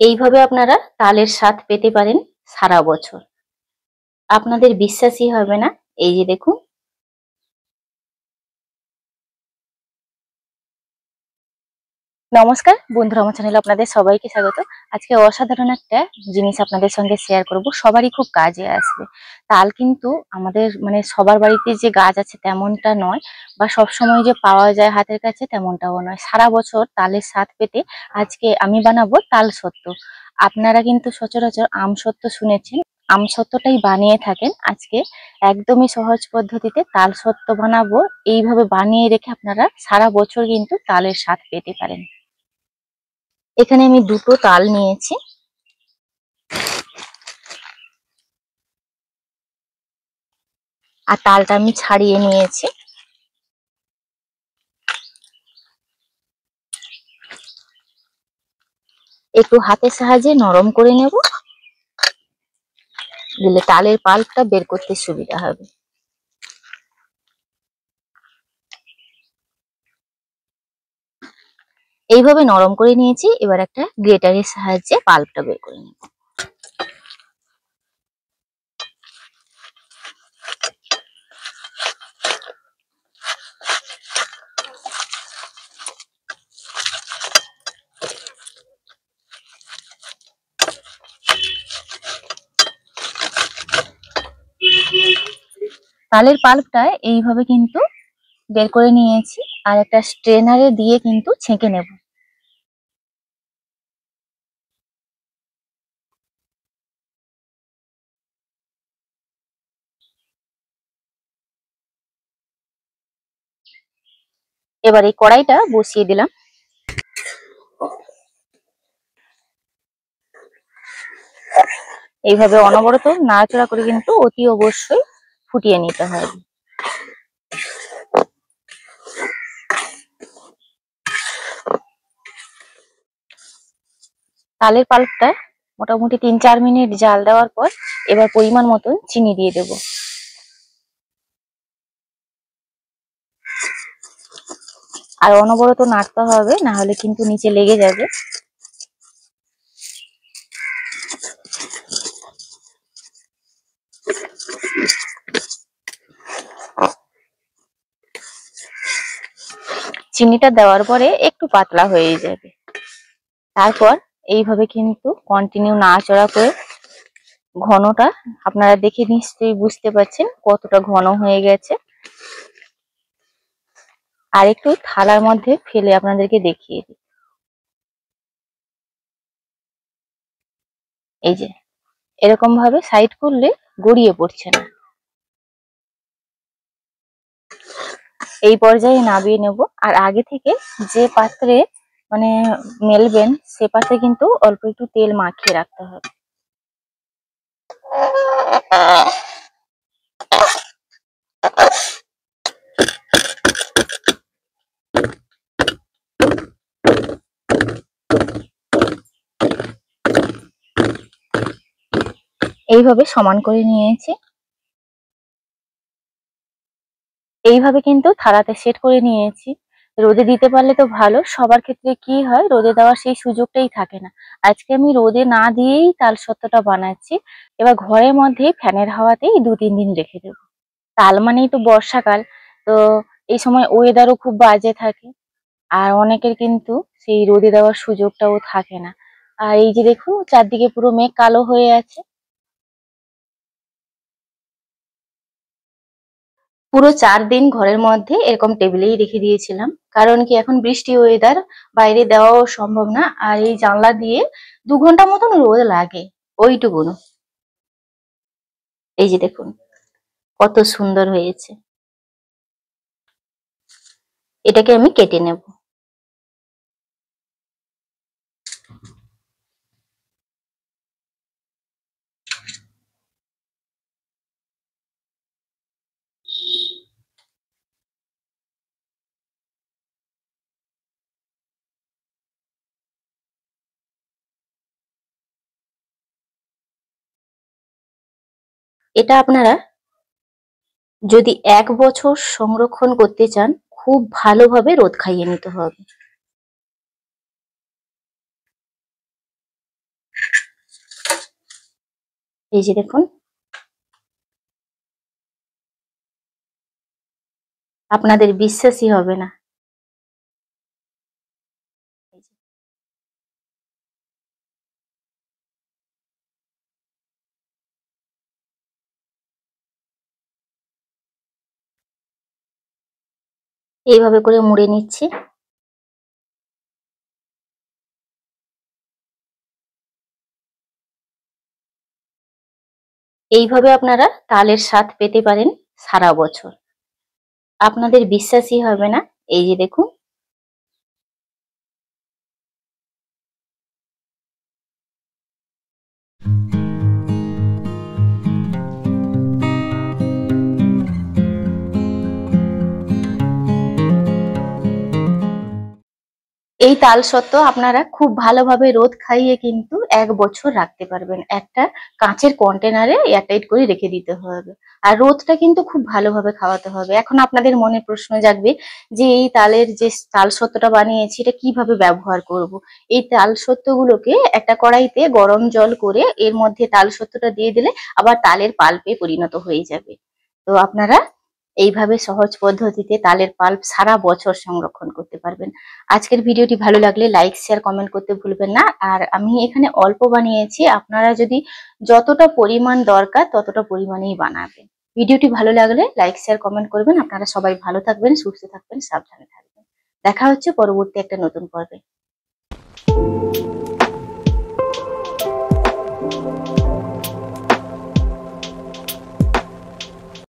এইভাবে আপনারা তালের স্বাদ পেতে পারেন সারা বছর। আপনাদের বিশ্বাসই হবে না। এই যে দেখুন। নমস্কার বন্ধুরা, আমার চ্যানেলে আপনাদের সবাইকে স্বাগত। আজকে অসাধারণ একটা জিনিস আপনাদের সঙ্গে শেয়ার করব, সবারই খুব কাজে আসবে। তাল কিন্তু আমাদের মানে সবার বাড়িতে যে গাছ আছে তেমনটা নয়, বা সব সময় যে পাওয়া যায় হাতের কাছে তেমনটাও নয়। সারা বছর তালের স্বাদ পেতে আজকে আমি বানাবো তাল সত্ত্ব। আপনারা কিন্তু সচরাচর আমসত্ত্ব শুনেছেন, আমসত্ত্বটাই বানিয়ে থাকেন। আজকে একদমই সহজ পদ্ধতিতে তাল সত্ত্ব বানাবো। এইভাবে বানিয়ে রেখে আপনারা সারা বছর কিন্তু তালের স্বাদ পেতে পারেন। এখানে আমি দুটো তাল নিয়েছি। আর তালটা আমি ছাড়িয়ে নিয়েছি। একটু হাতের সাহায্যে নরম করে নেব, দিলে তালের পাল্পটা বের করতে সুবিধা হবে। এইভাবে নরম করে নিয়েছি। এবার একটা গ্রেটারের সাহায্যে পাল্পটা বের করে নেব। তালের পাল্পটা এইভাবে কিন্তু বের করে নিয়েছি। আর একটা স্ট্রেনারে দিয়ে কিন্তু ছেঁকে নেব। এবার এই কড়াইটা বসিয়ে দিলাম। এইভাবে অনবরত নাড়াচাড়া করে কিন্তু অতি অবশ্যই ফুটিয়ে নিতে হবে। তালের পাল্পটা মোটামুটি ৩-৪ মিনিট জাল দেওয়ার পর এবার পরিমাণ মতন চিনি দিয়ে দেব। আর অনবরত নাড়তে হবে, না হলে কিন্তু নিচে লেগে যাবে। চিনিটা দেওয়ার পরে একটু পাতলা হয়ে যাবে। তারপর এইভাবে কিন্তু কন্টিনিউ নাড়াচাড়া করে ঘনটা আপনারা দেখে নিশ্চয়ই বুঝতে পারছেন কতটা ঘন হয়ে গেছে। আর একটু থালার মধ্যে ফেলে আপনাদেরকে দেখিয়ে দিই। এই যে এরকম ভাবে সাইড করলে গড়িয়ে পড়ছে না। এই পর্যায়ে নামিয়ে নেব। আর আগে থেকে যে পাত্রে মানে মেলবেন সে পাত্রে কিন্তু অল্প একটু তেল মাখিয়ে রাখতে হবে। এইভাবে সমান করে নিয়েছি। এইভাবে কিন্তু থালাতে সেট করে নিয়েছি। রোদে দিতে পারলে তো ভালো। সবার ক্ষেত্রে কি হয়, রোদে দেওয়ার সেই সুযোগটাই থাকে না। আজকে আমি রোদে না দিয়েই তাল সত্ত্বটা বানাচ্ছি। এবার ঘরের মধ্যে ফ্যানের হাওয়াতেই ২-৩ দিন রেখে দেবো। তাল মানেই তো বর্ষাকাল, তো এই সময় ওয়েদারও খুব বাজে থাকে। আর অনেকের কিন্তু সেই রোদে দেওয়ার সুযোগটাও থাকে না। আর এই যে দেখুন চারদিকে পুরো মেঘ কালো হয়ে আছে। পুরো ৪ দিন ঘরের মধ্যে এরকম টেবিলেই রেখে দিয়েছিলাম। কারণ কি, এখন বৃষ্টি ওয়েদার, বাইরে দেওয়াও সম্ভব না। আর এই জানলা দিয়ে ২ ঘন্টা মতন রোদ লাগে, ওইটুকুন। এই যে দেখুন কত সুন্দর হয়েছে। এটাকে আমি কেটে নেব। এটা আপনারা যদি ১ বছর সংরক্ষণ করতে চান, খুব ভালোভাবে রোদ খাইয়ে নিতে হবে। এই যে দেখুন, আপনাদের বিশ্বাসই হবে না। এইভাবে করে মুড়ে নিচ্ছি। এইভাবে আপনারা তালের স্বাদ পেতে পারেন সারা বছর। আপনাদের বিশ্বাসই হবে না। এই যে দেখুন, এই তালসত্ত্ব আপনারা খুব ভালোভাবে রোদ খাইয়ে কিন্তু ১ বছর রাখতে পারবেন। একটা কাঁচের কন্টেনারে এয়ারটাইট করে রেখে দিতে হবে। আর রোদটা কিন্তু খুব ভালোভাবে খাওয়াতে হবে। এখন আপনাদের মনে প্রশ্ন জাগবে যে এই তালের যে তালসত্ত্বটা বানিয়েছি এটা কিভাবে ব্যবহার করব? এই তালসত্ত্বগুলোকে একটা কড়াইতে গরম জল করে এর মধ্যে তালসত্ত্বটা দিয়ে দিলে আবার তালের পাল্পে পরিণত হয়ে যাবে। তো আপনারা এইভাবে সহজ পদ্ধতিতে তালের পাল্প সারা বছর সংরক্ষণ করতে পারবেন। আজকের ভিডিওটি ভালো লাগলে লাইক, শেয়ার, কমেন্ট করতে ভুলবেন না। আর আমি এখানে অল্প বানিয়েছি, আপনারা যদি যতটা পরিমাণ দরকার ততটা পরিমাণেই বানাবেন। ভিডিওটি ভালো লাগলে লাইক, শেয়ার, কমেন্ট করবেন। আপনারা সবাই ভালো থাকবেন, সুস্থ থাকবেন, সাবধানে থাকবেন। দেখা হচ্ছে পরবর্তী একটা নতুন পর্বে।